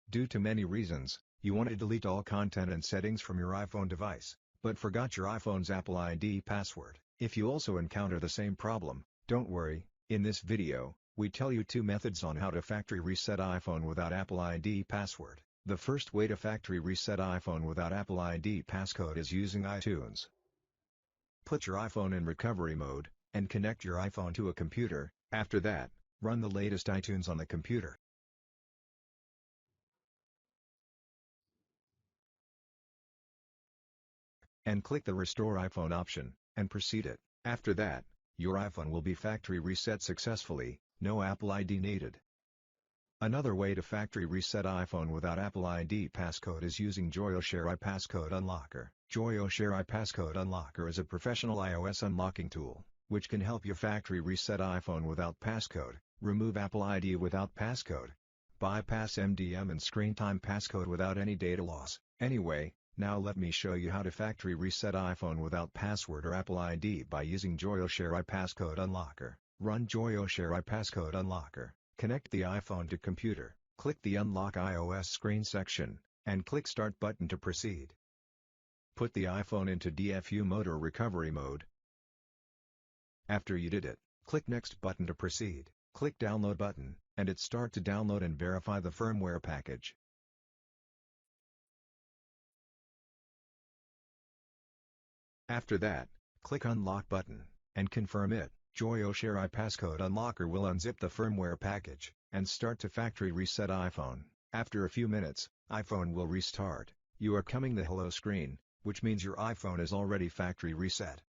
Due to many reasons, you want to delete all content and settings from your iPhone device, but forgot your iPhone's Apple ID password. If you also encounter the same problem, don't worry, in this video, we tell you two methods on how to factory reset iPhone without Apple ID password. The first way to factory reset iPhone without Apple ID passcode is using iTunes. Put your iPhone in recovery mode, and connect your iPhone to a computer. After that, run the latest iTunes on the computer. And click the Restore iPhone option, and proceed it. After that, your iPhone will be factory reset successfully, no Apple ID needed. Another way to factory reset iPhone without Apple ID passcode is using Joyoshare iPasscode Unlocker. Joyoshare iPasscode Unlocker is a professional iOS unlocking tool, which can help you factory reset iPhone without passcode, remove Apple ID without passcode, bypass MDM and screen time passcode without any data loss. Anyway, now let me show you how to factory reset iPhone without password or Apple ID by using Joyoshare iPasscode Unlocker. Run Joyoshare iPasscode Unlocker, connect the iPhone to computer, click the Unlock iOS screen section, and click Start button to proceed. Put the iPhone into DFU mode or recovery mode. After you did it, click Next button to proceed. Click Download button, and it start to download and verify the firmware package. After that, click Unlock button, and confirm it. Joyoshare iPasscode Unlocker will unzip the firmware package, and start to factory reset iPhone. After a few minutes, iPhone will restart. You are coming the hello screen, which means your iPhone is already factory reset.